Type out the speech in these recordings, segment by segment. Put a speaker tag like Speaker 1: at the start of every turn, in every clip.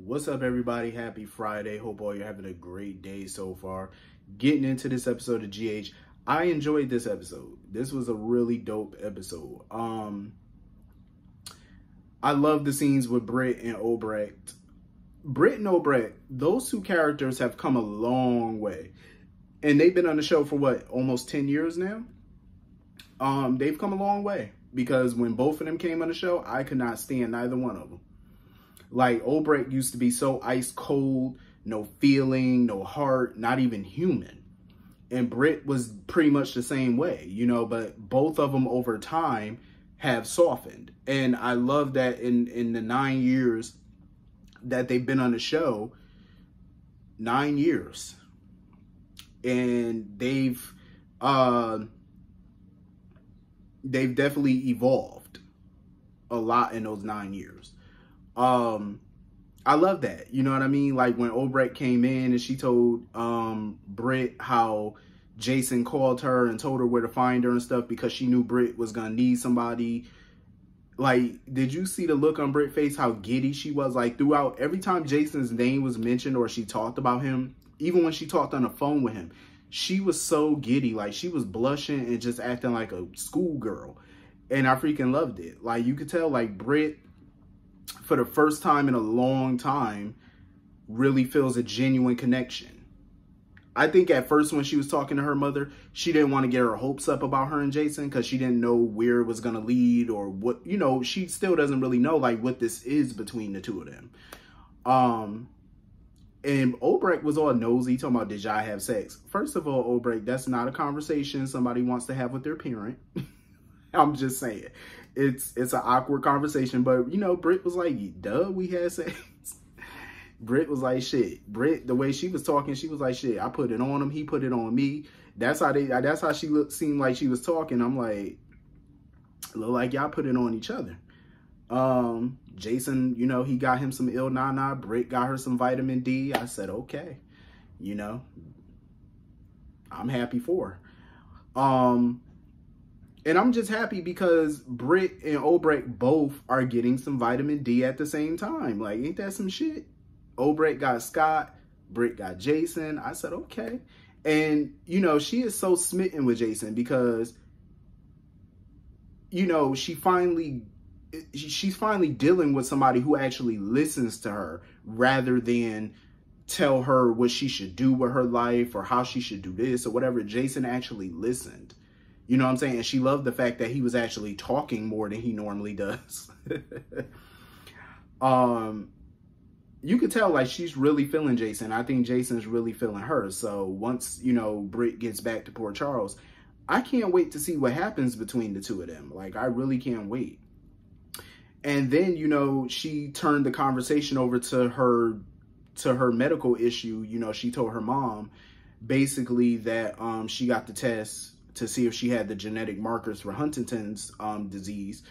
Speaker 1: What's up, everybody? Happy Friday. Hope all you're having a great day so far. Getting into this episode of GH, I enjoyed this episode. This was a really dope episode. I love the scenes with Britt and Obrecht. Britt and Obrecht, those two characters have come a long way. And they've been on the show for what, almost 10 years now? They've come a long way. Because when both of them came on the show, I could not stand neither one of them. Like, Obrecht used to be so ice cold, no feeling, no heart, not even human. And Britt was pretty much the same way, you know, but both of them over time have softened. And I love that in the 9 years that they've been on the show, 9 years. And they've definitely evolved a lot in those 9 years. I love that. You know what I mean? Like when Obrecht came in and she told Britt how Jason called her and told her where to find her and stuff because she knew Britt was gonna need somebody. Like, did you see the look on Britt's face, how giddy she was? Like, throughout, every time Jason's name was mentioned or she talked about him, even when she talked on the phone with him, she was so giddy. Like, she was blushing and just acting like a schoolgirl. And I freaking loved it. Like, you could tell, like, Britt, for the first time in a long time, really feels a genuine connection. I think at first when she was talking to her mother, she didn't want to get her hopes up about her and Jason because she didn't know where it was going to lead or what, you know, she still doesn't really know like what this is between the two of them. And Obrecht was all nosy talking about, did y'all have sex? First of all, Obrecht, that's not a conversation somebody wants to have with their parent. I'm just saying. It's an awkward conversation, but, you know, Britt was like, duh, we had sex. Britt was like, shit. Britt, the way she was talking, she was like, shit, I put it on him, he put it on me. That's how she seemed like she was talking. I'm like, look like y'all put it on each other. Jason, you know, he got him some Il Nana. Britt got her some vitamin D. I said, okay, you know, I'm happy for her. And I'm just happy because Britt and Obrecht both are getting some vitamin D at the same time. Like, ain't that some shit? Obrecht got Scott, Britt got Jason. I said, okay. And, you know, she is so smitten with Jason because, you know, she's finally dealing with somebody who actually listens to her rather than tell her what she should do with her life or how she should do this or whatever. Jason actually listened. You know what I'm saying? And she loved the fact that he was actually talking more than he normally does. You could tell, like, she's really feeling Jason. I think Jason's really feeling her. So once, you know, Britt gets back to Port Charles, I can't wait to see what happens between the two of them. Like, I really can't wait. And then, you know, she turned the conversation over to her medical issue. You know, she told her mom basically that she got the test to see if she had the genetic markers for Huntington's disease.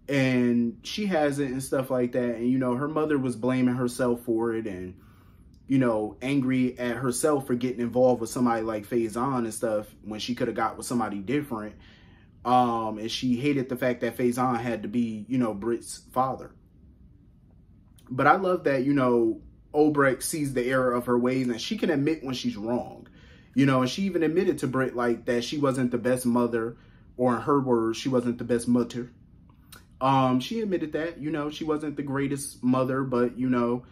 Speaker 1: And she has it and stuff like that. And, you know, her mother was blaming herself for it and, you know, angry at herself for getting involved with somebody like Faison and stuff when she could have got with somebody different. And she hated the fact that Faison had to be, you know, Britt's father. But I love that, you know, Obrecht sees the error of her ways and she can admit when she's wrong. You know, and she even admitted to Britt, like, that she wasn't the best mother, or in her words, she wasn't the best mother. She admitted that, you know, she wasn't the greatest mother, but, you know,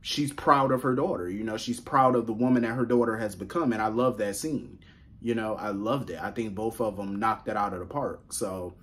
Speaker 1: she's proud of her daughter. You know, she's proud of the woman that her daughter has become, and I love that scene. You know, I loved it. I think both of them knocked it out of the park. So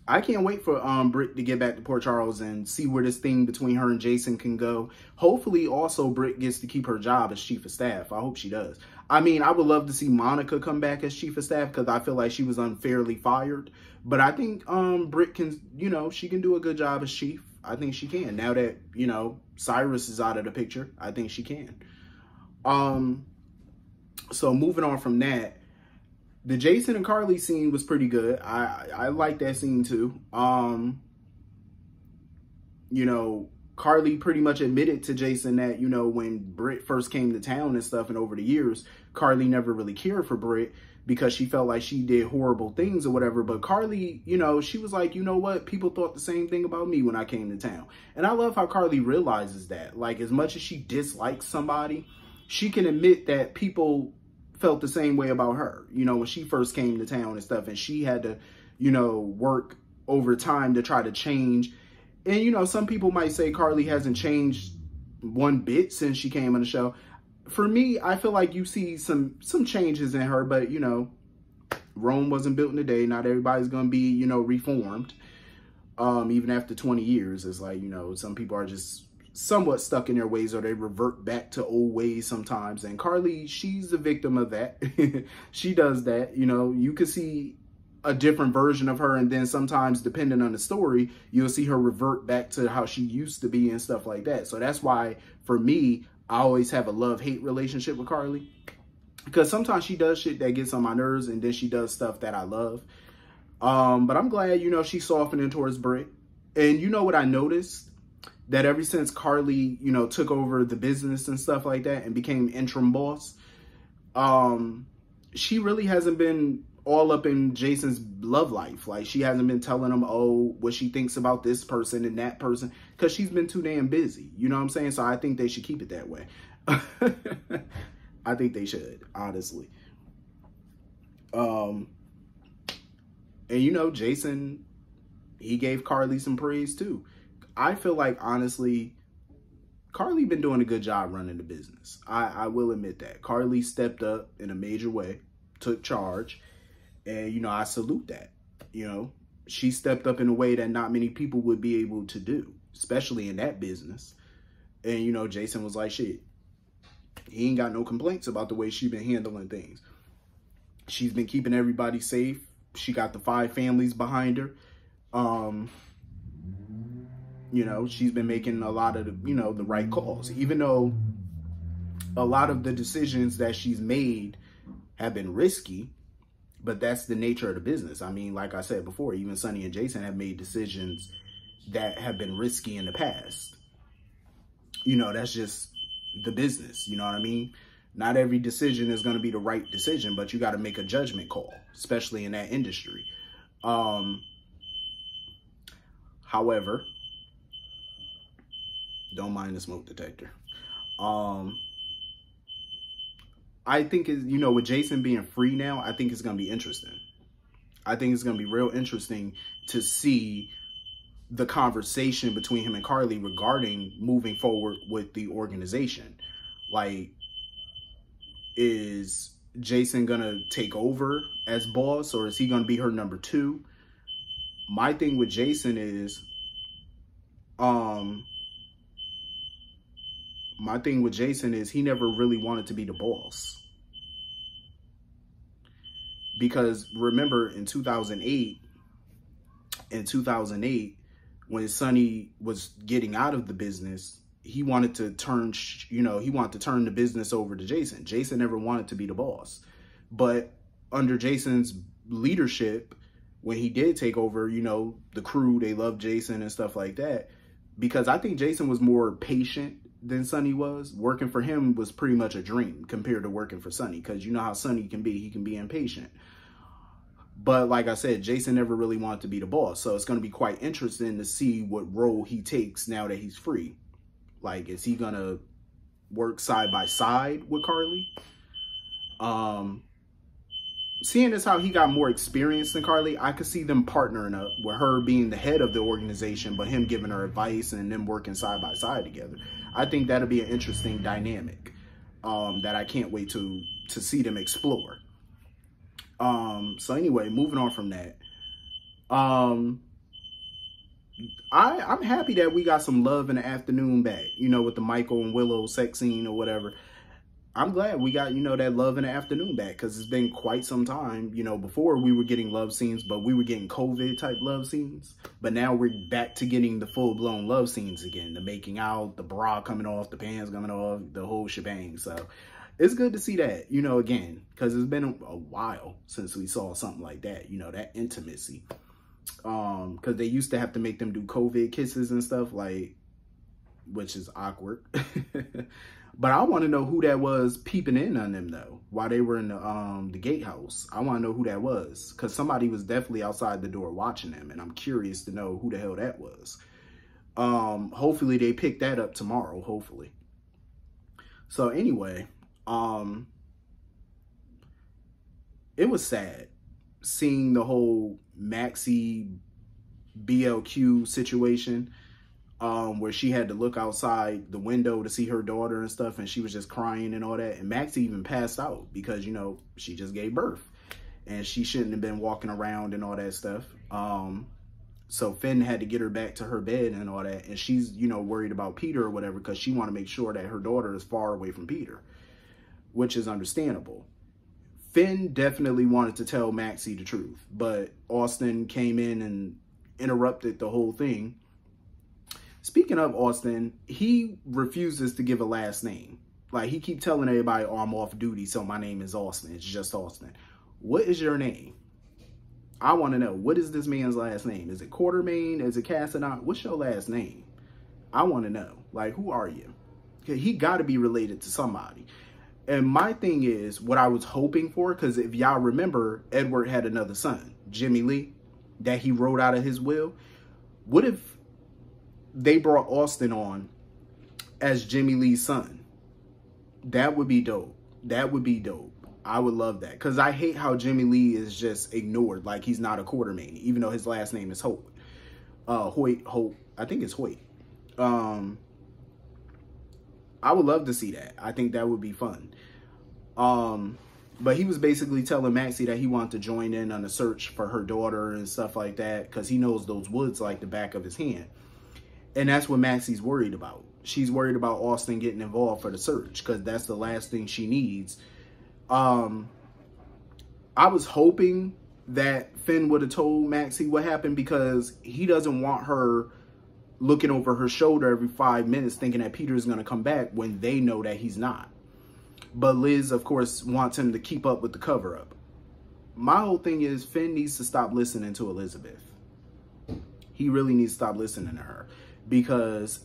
Speaker 1: I can't wait for Britt to get back to Port Charles and see where this thing between her and Jason can go. Hopefully, also, Britt gets to keep her job as chief of staff. I hope she does. I mean, I would love to see Monica come back as chief of staff because I feel like she was unfairly fired. But I think Britt can, you know, she can do a good job as chief. I think she can. Now that, you know, Cyrus is out of the picture, I think she can. So moving on from that, the Jason and Carly scene was pretty good. I like that scene too. You know, Carly pretty much admitted to Jason that, you know, when Britt first came to town and stuff, and over the years, Carly never really cared for Britt because she felt like she did horrible things or whatever. But Carly, you know, she was like, you know what? People thought the same thing about me when I came to town. And I love how Carly realizes that. Like, as much as she dislikes somebody, she can admit that people felt the same way about her, you know, when she first came to town and stuff. And she had to, you know, work over time to try to change. And, you know, some people might say Carly hasn't changed one bit since she came on the show. For me, I feel like you see some changes in her, but, you know, Rome wasn't built in a day. Not everybody's going to be, you know, reformed. Even after 20 years, it's like, you know, some people are just somewhat stuck in their ways, or they revert back to old ways sometimes. And Carly, she's a victim of that. She does that. You know, you could see a different version of her, and then sometimes, depending on the story, you'll see her revert back to how she used to be and stuff like that. So that's why, for me, I always have a love-hate relationship with Carly, because sometimes she does shit that gets on my nerves, and then she does stuff that I love. But I'm glad, you know, she's softening towards Britt. And you know what I noticed? That ever since Carly, you know, took over the business and stuff like that and became interim boss, she really hasn't been all up in Jason's love life. Like, she hasn't been telling him, oh, what she thinks about this person and that person, because she's been too damn busy. You know what I'm saying? So I think they should keep it that way. I think they should, honestly. And, you know, Jason, he gave Carly some praise, too. I feel like, honestly, Carly been doing a good job running the business. I will admit that. Carly stepped up in a major way, took charge. And, you know, I salute that. You know, she stepped up in a way that not many people would be able to do, especially in that business. And, you know, Jason was like, shit, he ain't got no complaints about the way she been handling things. She's been keeping everybody safe. She got the 5 families behind her. You know, she's been making a lot of the, you know, the right calls, even though a lot of the decisions that she's made have been risky. But that's the nature of the business. I mean, like I said before, even Sonny and Jason have made decisions that have been risky in the past. You know, that's just the business. You know what I mean? Not every decision is going to be the right decision, but you got to make a judgment call, especially in that industry. However, don't mind the smoke detector. I think, you know, with Jason being free now, I think it's going to be interesting. I think it's going to be real interesting to see the conversation between him and Carly regarding moving forward with the organization. Like, is Jason going to take over as boss, or is he going to be her number 2? My thing with Jason is, he never really wanted to be the boss. Because remember, in 2008, when Sonny was getting out of the business, he wanted to turn, you know, the business over to Jason. Jason never wanted to be the boss. But under Jason's leadership, when he did take over, you know, the crew, they loved Jason and stuff like that. Because I think Jason was more patient than Sonny was. Working for him was pretty much a dream compared to working for Sonny, because you know how Sonny can be. He can be impatient. But like I said, Jason never really wanted to be the boss. So it's going to be quite interesting to see what role he takes now that he's free. Like, is he going to work side by side with Carly? Seeing as how he got more experience than Carly, I could see them partnering up with her being the head of the organization, but him giving her advice and them working side by side together. I think that'll be an interesting dynamic that I can't wait to see them explore. So anyway, moving on from that. I'm happy that we got some love in the afternoon back, you know, with the Michael and Willow sex scene or whatever. I'm glad we got, you know, that love in the afternoon back, because it's been quite some time. You know, before we were getting love scenes, but we were getting COVID type love scenes. But now we're back to getting the full blown love scenes again. The making out, the bra coming off, the pants coming off, the whole shebang. So it's good to see that, you know, again, because it's been a while since we saw something like that, you know, that intimacy. Because they used to have to make them do COVID kisses and stuff. Like, which is awkward. But I want to know who that was peeping in on them though, while they were in the gatehouse. I want to know who that was, because somebody was definitely outside the door watching them, and I'm curious to know who the hell that was. Hopefully they pick that up tomorrow, hopefully. So anyway, it was sad seeing the whole Maxie BLQ situation, where she had to look outside the window to see her daughter and stuff, and she was just crying and all that. And Maxie even passed out because, you know, she just gave birth and she shouldn't have been walking around and all that stuff. So Finn had to get her back to her bed and all that. And she's, you know, worried about Peter or whatever, because she want to make sure that her daughter is far away from Peter, which is understandable. Finn definitely wanted to tell Maxie the truth, but Austin came in and interrupted the whole thing. Speaking of Austin, he refuses to give a last name. Like, he keep telling everybody, oh, I'm off duty, so my name is Austin. It's just Austin. What is your name? I want to know, what is this man's last name? Is it Quartermain? Is it Cassadon? What's your last name? I want to know. Like, who are you? He got to be related to somebody. And my thing is, what I was hoping for, because if y'all remember, Edward had another son, Jimmy Lee, that he wrote out of his will. What if they brought Austin on as Jimmy Lee's son? That would be dope. That would be dope. I would love that, because I hate how Jimmy Lee is just ignored, like he's not a Quartermain, even though his last name is Holt. Holt. I think it's Hoyt. I would love to see that. I think that would be fun. But he was basically telling Maxie that he wanted to join in on the search for her daughter and stuff like that, because he knows those woods like the back of his hand. And that's what Maxie's worried about. She's worried about Austin getting involved for the search, because that's the last thing she needs. I was hoping that Finn would have told Maxie what happened, because he doesn't want her looking over her shoulder every 5 minutes thinking that Peter's going to come back when they know that he's not. But Liz, of course, wants him to keep up with the cover-up. My whole thing is, Finn needs to stop listening to Elizabeth. He really needs to stop listening to her, because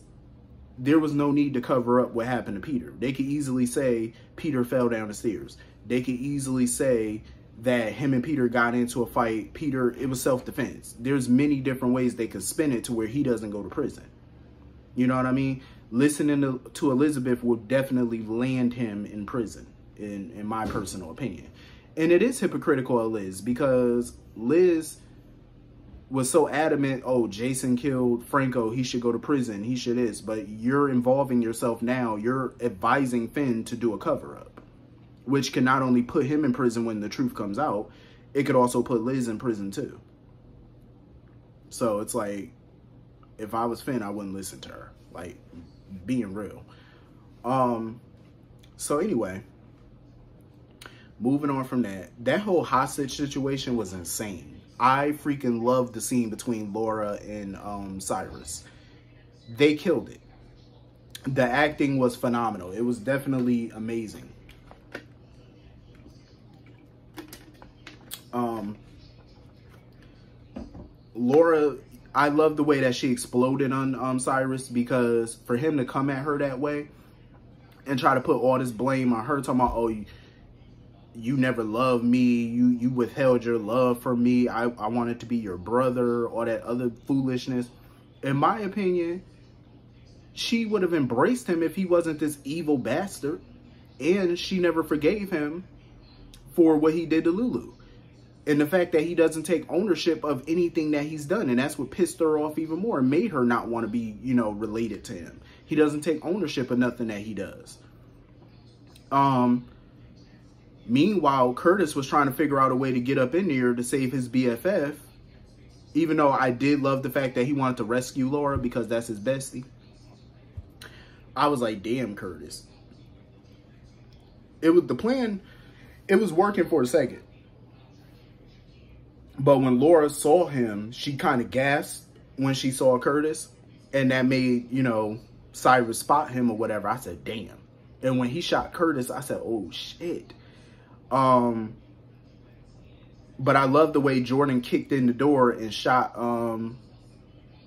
Speaker 1: there was no need to cover up what happened to Peter. They could easily say Peter fell down the stairs. They could easily say that him and Peter got into a fight. Peter, it was self-defense. There's many different ways they could spin it to where he doesn't go to prison. You know what I mean? Listening to Elizabeth will definitely land him in prison, in my personal opinion. And it is hypocritical of Liz, because Liz was so adamant, oh, Jason killed Franco, he should go to prison, he should this. But you're involving yourself now. You're advising Finn to do a cover-up, which can not only put him in prison when the truth comes out, it could also put Liz in prison too. So it's like, if I was Finn, I wouldn't listen to her. Like, being real. So anyway, moving on from that, that whole hostage situation was insane. I freaking loved the scene between Laura and Cyrus. They killed it. The acting was phenomenal. It was definitely amazing. Laura, I love the way that she exploded on Cyrus, because for him to come at her that way and try to put all this blame on her, talking about, oh, you never loved me, you withheld your love from me, I wanted to be your brother, all that other foolishness. In my opinion, she would have embraced him if he wasn't this evil bastard, and she never forgave him for what he did to Lulu. And the fact that he doesn't take ownership of anything that he's done. And that's what pissed her off even more and made her not want to be, you know, related to him. He doesn't take ownership of nothing that he does. Meanwhile, Curtis was trying to figure out a way to get up in there to save his BFF. Even though I did love the fact that he wanted to rescue Laura because that's his bestie. I was like, damn, Curtis. It was the plan. It was working for a second. But when Laura saw him, she kind of gasped when she saw Curtis. And that made, you know, Cyrus spot him or whatever. I said, damn. And when he shot Curtis, I said, oh, shit. But I love the way Jordan kicked in the door and shot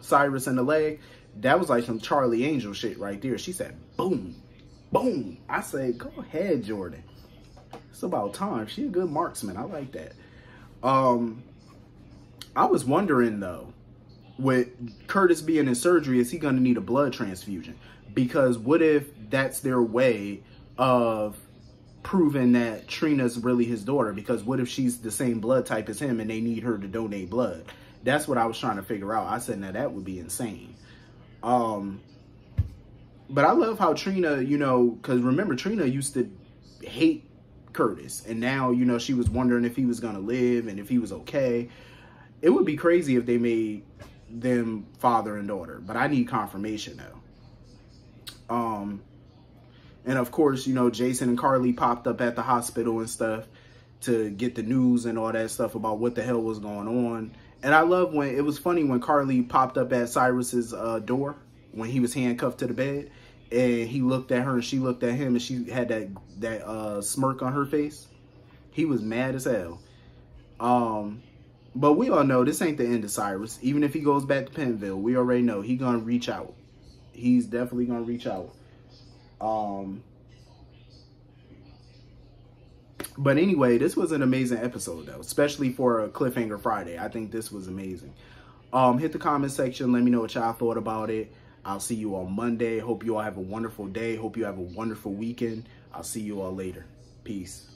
Speaker 1: Cyrus in the leg. That was like some Charlie Angel shit right there. She said, boom, boom. I said, go ahead, Jordan. It's about time. She a good marksman. I like that. I was wondering, though, with Curtis being in surgery, is he going to need a blood transfusion? Because what if that's their way of proving that Trina's really his daughter? Because what if she's the same blood type as him and they need her to donate blood? That's what I was trying to figure out. I said, now that would be insane. But I love how Trina, you know, because remember, Trina used to hate Curtis. And now, you know, she was wondering if he was going to live and if he was okay. It would be crazy if they made them father and daughter. But I need confirmation, though. And of course, you know, Jason and Carly popped up at the hospital and stuff to get the news and all that stuff about what the hell was going on. And I love when, it was funny when Carly popped up at Cyrus's door when he was handcuffed to the bed, and he looked at her and she looked at him and she had that smirk on her face. He was mad as hell. But we all know this ain't the end of Cyrus. Even if he goes back to Penville, we already know he gonna reach out. He's definitely gonna reach out. But anyway, this was an amazing episode, though, especially for a Cliffhanger Friday. I think this was amazing. Hit the comment section. Let me know what y'all thought about it. I'll see you on Monday. Hope you all have a wonderful day. Hope you have a wonderful weekend. I'll see you all later. Peace.